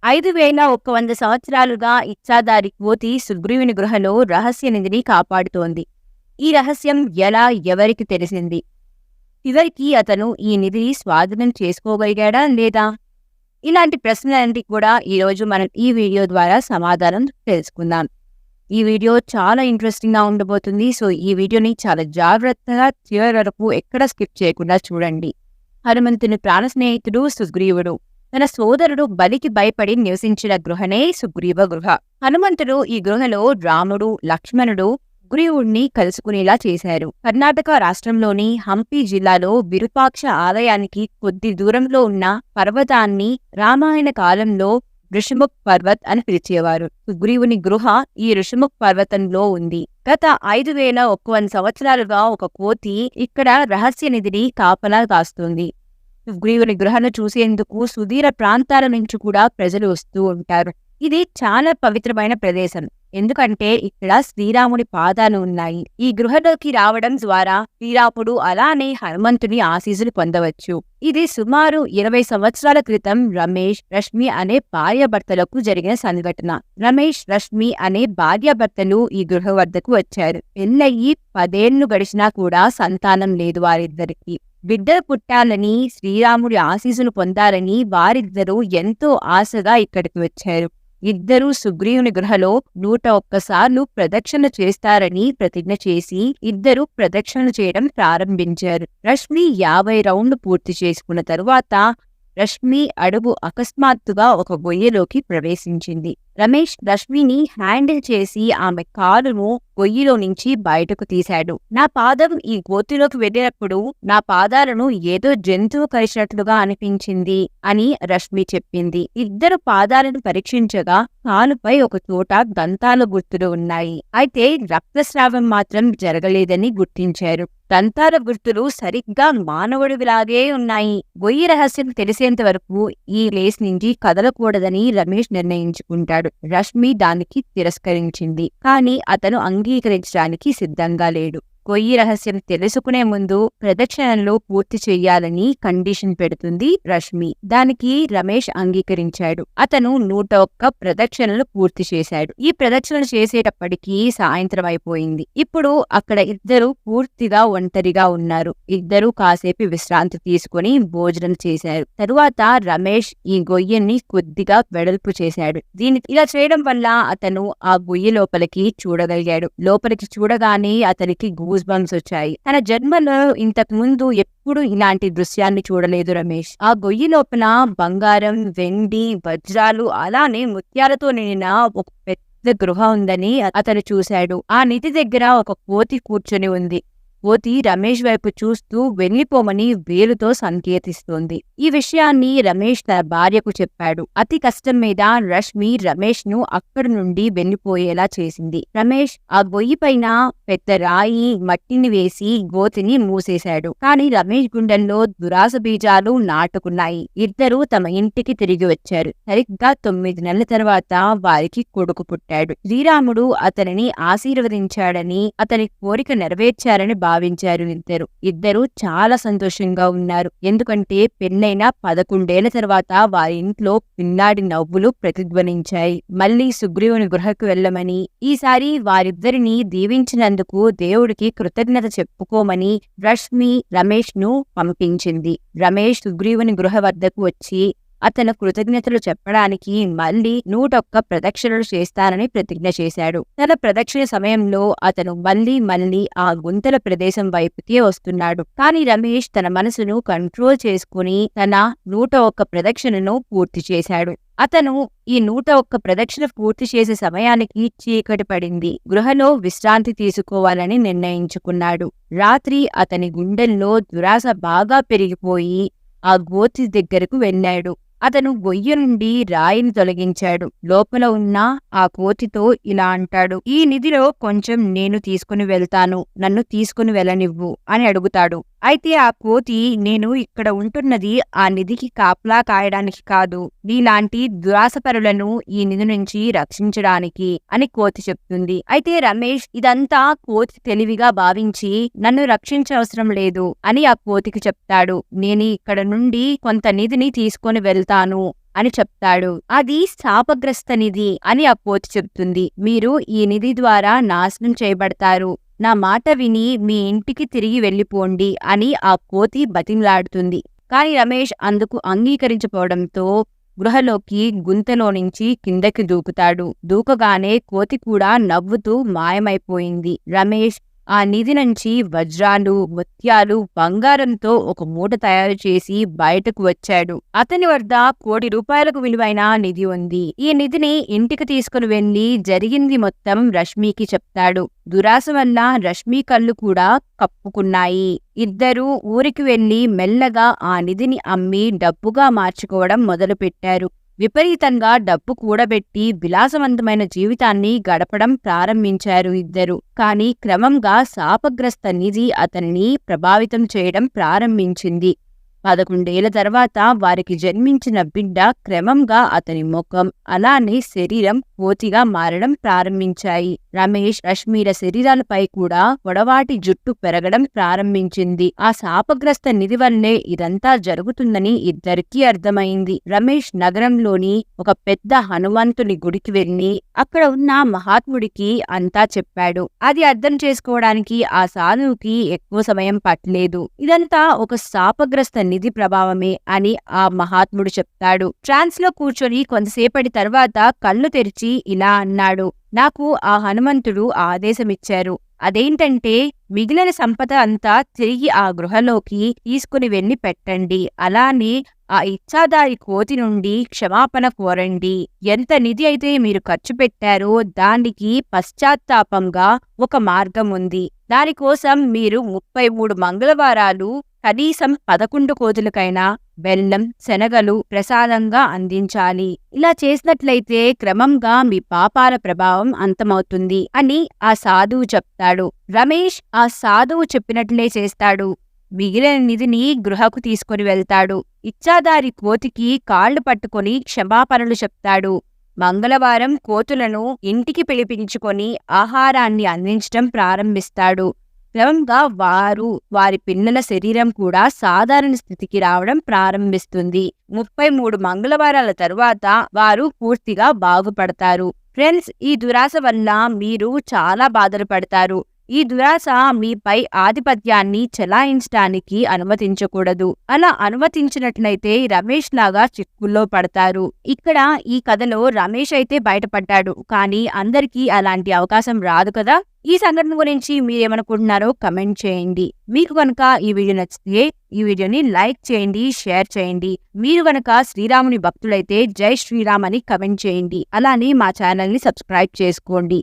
5100 సంవత్సరాలుగా ఇచ్చాదారి కోతి సుగ్రీవుని గృహలో రహస్య నిధిని కాపాడుతోంది. ఈ రహస్యం ఎలా ఎవరికి తెలిసింది? చివరికి అతను ఈ నిధిని స్వాధీనం చేసుకోగలిగాడా లేదా? ఇలాంటి ప్రశ్నలన్నిటికీ కూడా ఈరోజు మనం ఈ వీడియో ద్వారా సమాధానం తెలుసుకుందాం. ఈ వీడియో చాలా ఇంట్రెస్టింగ్గా ఉండబోతుంది. సో ఈ వీడియోని చాలా జాగ్రత్తగా చివరి వరకు ఎక్కడ స్కిప్ చేయకుండా చూడండి. హనుమంతుని ప్రాణ స్నేహితుడు సుగ్రీవుడు. తన సోదరుడు బలికి భయపడి నివసించిన గృహనే సుగ్రీవ గృహ. హనుమంతుడు ఈ గృహలో రాముడు, లక్ష్మణుడు సుగ్రీవుణ్ణి కలుసుకునేలా చేశారు. కర్ణాటక రాష్ట్రంలోని హంపి జిల్లాలో విరూపాక్ష ఆలయానికి కొద్ది దూరంలో ఉన్న పర్వతాన్ని రామాయణ కాలంలో ఋషిముఖ్ పర్వత్ అని పిలిచేవారు. సుగ్రీవుని గృహ ఈ ఋషిముఖ్ పర్వతంలో ఉంది. గత 5100 సంవత్సరాలుగా ఒక కోతి ఇక్కడ రహస్య నిధిని కాపలా కాస్తుంది. సుగ్రీవుని గృహను చూసేందుకు సుదూర ప్రాంతాల నుంచి కూడా ప్రజలు వస్తూ ఉంటారు. ఇది చాలా పవిత్రమైన ప్రదేశం. ఎందుకంటే ఇక్కడ శ్రీరాముడి పాదాలు ఉన్నాయి. ఈ గృహలోకి రావడం ద్వారా శ్రీరాముడు అలానే హనుమంతుని ఆశీస్సులు పొందవచ్చు. ఇది సుమారు 20 సంవత్సరాల క్రితం రమేష్, రశ్మి అనే భార్యాభర్తలకు జరిగిన సంఘటన. రమేష్, రశ్మి అనే భార్యాభర్తలు ఈ గృహ వద్దకు వచ్చారు. పెళ్ళయి 10 ఏళ్లు గడిచినా కూడా సంతానం లేదు వారిద్దరికి. బిడ్డలు పుట్టాలని, శ్రీరాముడి ఆశీస్సులు పొందాలని వారిద్దరూ ఎంతో ఆశగా ఇక్కడికి వచ్చారు. ఇద్దరూ సుగ్రీవుని గృహలో 101 సార్లు ప్రదక్షిణ చేస్తారని ప్రతిజ్ఞ చేసి ఇద్దరు ప్రదక్షిణలు చేయడం ప్రారంభించారు. రశ్మి 50 రౌండ్లు పూర్తి చేసుకున్న తరువాత రశ్మి అడుగు అకస్మాత్తుగా ఒక గొయ్యలోకి ప్రవేశించింది. రమేష్ రశ్మిని హ్యాండిల్ చేసి ఆమె కాలును గొయ్యిలో నుంచి బయటకు తీశాడు. నా పాదం ఈ గోతిలోకి వెళ్ళినప్పుడు నా పాదాలను ఏదో జంతువు కరిచినట్లుగా అనిపించింది అని రశ్మి చెప్పింది. ఇద్దరు పాదాలను పరీక్షించగా కాలుపై ఒక చోట దంతాల గుర్తులు ఉన్నాయి. అయితే రక్తస్రావం మాత్రం జరగలేదని గుర్తించారు. దంతాల గుర్తులు సరిగ్గా మానవుడివిలాగే ఉన్నాయి. గొయ్యి రహస్యం తెలిసేంత వరకు ఈ ప్లేస్ నుంచి కదలకూడదని రమేష్ నిర్ణయించుకుంటాడు. రశ్మి దానికి తిరస్కరించింది. కానీ అతను అంగీకరించడానికి సిద్ధంగా లేడు. గొయ్యి రహస్యం తెలుసుకునే ముందు ప్రదక్షిణలు పూర్తి చెయ్యాలని కండిషన్ పెడుతుంది రశ్మి. దానికి రమేష్ అంగీకరించాడు. అతను 101 ప్రదక్షిణలు పూర్తి చేశాడు. ఈ ప్రదక్షిణలు చేసేటప్పటికీ సాయంత్రం అయిపోయింది. ఇప్పుడు అక్కడ ఇద్దరు పూర్తిగా ఒంటరిగా ఉన్నారు. ఇద్దరు కాసేపు విశ్రాంతి తీసుకుని భోజనం చేశారు. తరువాత రమేష్ ఈ గొయ్యని కొద్దిగా వెడల్పు చేశాడు. ఇలా చేయడం వల్ల అతను ఆ గొయ్యి లోపలికి చూడగలిగాడు. లోపలికి చూడగానే అతనికి గూస్ బంప్స్ వచ్చాయి. తన జన్మలో ఇంతకు ముందు ఎప్పుడు ఇలాంటి దృశ్యాన్ని చూడలేదు రమేష్. ఆ గొయ్యి లోపల బంగారం, వెండి, వజ్రాలు అలానే ముత్యాలతో నిండిన ఒక పెద్ద గృహ ఉందని అతను చూశాడు. ఆ నిధి దగ్గర ఒక కోతి కూర్చొని ఉంది. కోతి రమేష్ వైపు చూస్తూ వెళ్లిపోమని వేలుతో సంకేతిస్తోంది. ఈ విషయాన్ని రమేష్ తన భార్యకు చెప్పాడు. అతి కష్టం మీద రశ్మి రమేష్ ను అక్కడి నుండి వెళ్లిపోయేలా చేసింది. రమేష్ ఆ గొయ్యి పైన పెద్ద రాయి, మట్టిని వేసి గోతిని మూసేశాడు. కానీ రమేష్ గుండెల్లో దురాశ బీజాలు నాటుకున్నాయి. ఇద్దరూ తమ ఇంటికి తిరిగి వచ్చారు. సరిగ్గా 9 నెలల తర్వాత వారికి కొడుకు పుట్టాడు. శ్రీరాముడు అతనిని ఆశీర్వదించాడని, అతని కోరిక నెరవేర్చారని భావించారు. ఇద్దరు చాలా సంతోషంగా ఉన్నారు. ఎందుకంటే పెళ్ళైన 11 ఏళ్ల తర్వాత వారి ఇంట్లో పిల్లాడి నవ్వులు ప్రతిధ్వనించాయి. మళ్లీ సుగ్రీవుని గృహకు వెళ్ళమని, ఈసారి వారిద్దరిని దీవించినందుకు దేవుడికి కృతజ్ఞత చెప్పుకోమని రశ్మి రమేష్ ను పంపించింది. రమేష్ సుగ్రీవుని గృహ వద్దకు వచ్చి అతను కృతజ్ఞతలు చెప్పడానికి మళ్లీ 101 ప్రదక్షిణలు చేస్తానని ప్రతిజ్ఞ చేశాడు. తన ప్రదక్షిణ సమయంలో అతను మళ్లీ ఆ గుంతల ప్రదేశం వైపుకే వస్తున్నాడు. కానీ రమేష్ తన మనసును కంట్రోల్ చేసుకుని తన 101 ప్రదక్షిణను పూర్తి చేశాడు. అతను ఈ 101 ప్రదక్షిణ పూర్తి చేసే సమయానికి చీకటి పడింది. గృహలో విశ్రాంతి తీసుకోవాలని నిర్ణయించుకున్నాడు. రాత్రి అతని గుండెల్లో దురాశ బాగా పెరిగిపోయి ఆ గోతి దగ్గరకు వెళ్ళాడు. అతను గొయ్యి నుండి రాయిని తొలగించాడు. లోపల ఉన్న ఆ కోతితో ఇలా అంటాడు, ఈ నిధిలో కొంచెం నేను తీసుకుని వెళ్తాను, నన్ను తీసుకుని వెళ్ళనివ్వు అని అడుగుతాడు. అయితే ఆ కోతి, నేను ఇక్కడ ఉంటున్నది ఆ నిధికి కాపలా కాయడానికి కాదు, నీలాంటి దురాశపరులను ఈ నిధి నుంచి రక్షించడానికి అని కోతి చెప్తుంది. అయితే రమేష్ ఇదంతా కోతి తెలివిగా భావించి నన్ను రక్షించవసరం లేదు అని ఆ కోతికి చెప్తాడు. నేను ఇక్కడ నుండి కొంత నిధిని తీసుకొని వెళ్తాను, అని చెప్తాడు. అది శాపగ్రస్త నిధి అని ఆ కోతి చెప్తుంది. మీరు ఈ నిధి ద్వారా నాశనం చేయబడతారు. నా మాట విని మీ ఇంటికి తిరిగి వెళ్ళిపోండి అని ఆ కోతి బతిమలాడుతుంది. కాని రమేష్ అందుకు అంగీకరించపోవడంతో గృహలోకి గుంతలో నుంచి కిందకి దూకుతాడు. దూకగానే కోతి కూడా నవ్వుతూ మాయమైపోయింది. రమేష్ ఆ నిధి నుంచి వజ్రాలు, ముత్యాలు, బంగారంతో ఒక మూట తయారు చేసి బయటకు వచ్చాడు. అతని వద్ద ₹1,00,00,000 విలువైన నిధి ఉంది. ఈ నిధిని ఇంటికి తీసుకుని వెళ్లి జరిగింది మొత్తం రష్మికి చెప్తాడు. దురాశ వల్ల రష్మి కళ్ళు కూడా కప్పుకున్నాయి. ఇద్దరూ ఊరికి వెళ్లి మెల్లగా ఆ నిధిని అమ్మి డబ్బుగా మార్చుకోవడం మొదలుపెట్టారు. విపరీతంగా డబ్బు కూడబెట్టి విలాసవంతమైన జీవితాన్ని గడపడం ప్రారంభించారు ఇద్దరు. కానీ క్రమంగా శాపగ్రస్త నిధి అతనిని ప్రభావితం చేయడం ప్రారంభించింది. 11 ఏళ్ల తర్వాత వారికి జన్మించిన బిడ్డ క్రమంగా అతని ముఖం అలానే శరీరం కోతిగా మారడం ప్రారంభించాయి. రమేష్, రష్మిల శరీరాలపై కూడా పొడవాటి జుట్టు పెరగడం ప్రారంభించింది. ఆ శాపగ్రస్త నిధి వల్లే ఇదంతా జరుగుతుందని ఇద్దరికీ అర్థమైంది. రమేష్ నగరంలోని ఒక పెద్ద హనుమంతుని గుడికి వెళ్లి అక్కడ ఉన్న మహాత్ముడికి అంతా చెప్పాడు. అది అర్థం చేసుకోవడానికి ఆ సాధువుకి ఎక్కువ సమయం పట్టలేదు. ఇదంతా ఒక శాపగ్రస్త నిధి ప్రభావమే అని ఆ మహాత్ముడు చెప్తాడు. ట్రాన్స్ లో కూర్చొని కొంతసేపటి తర్వాత కళ్ళు తెరిచి ఇలా అన్నాడు. నాకు ఆ హనుమంతుడు ఆదేశమిచ్చారు. అదేంటంటే మిగిలిన సంపద అంతా తిరిగి ఆ గృహలోకి తీసుకుని వెళ్లి పెట్టండి. అలానే ఆ ఇచ్చాదారి కోతి నుండి క్షమాపణ కోరండి. ఎంత నిధి అయితే మీరు ఖర్చు పెట్టారో దానికి పశ్చాత్తాపంగా ఒక మార్గం ఉంది. దానికోసం మీరు 33 మంగళవారాలు కనీసం 11 కోతులకైనా బెల్లం, శనగలు ప్రసాదంగా అందించాలి. ఇలా చేసినట్లయితే క్రమంగా మీ పాపాల ప్రభావం అంతమవుతుంది అని ఆ సాధువు చెప్తాడు. రమేష్ ఆ సాధువు చెప్పినట్లే చేస్తాడు. మిగిలిన నిధిని గృహకు తీసుకుని వెళ్తాడు. ఇచ్చాదారి కోతికి కాళ్లు పట్టుకొని క్షమాపణలు చెప్తాడు. మంగళవారం కోతులను ఇంటికి పిలిపించుకొని ఆహారాన్ని అందించడం ప్రారంభిస్తాడు. క్రమంగా వారి పిల్లల శరీరం కూడా సాధారణ స్థితికి రావడం ప్రారంభిస్తుంది. 33 మంగళవారాల తరువాత వారు పూర్తిగా బాగుపడతారు. ఫ్రెండ్స్, ఈ దురాశ వల్ల మీరు చాలా బాధలు పడతారు. ఈ దురాశ మీపై ఆధిపత్యాన్ని చెలాయించడానికి అనుమతించకూడదు. అలా అనుమతించినట్లయితే రమేష్ లాగా చిక్కుల్లో పడతారు. ఇక్కడ ఈ కథలో రమేష్ అయితే బయటపడ్డాడు. కానీ అందరికీ అలాంటి అవకాశం రాదు కదా. ఈ సంఘటన గురించి మీరేమనుకుంటున్నారో కమెంట్ చేయండి. మీకు కనుక ఈ వీడియో నచ్చితే ఈ వీడియోని లైక్ చేయండి, షేర్ చేయండి. మీరు కనుక శ్రీరాముని భక్తులైతే జై శ్రీరామ్ అని కమెంట్ చేయండి. అలానే మా ఛానల్ని సబ్స్క్రైబ్ చేసుకోండి.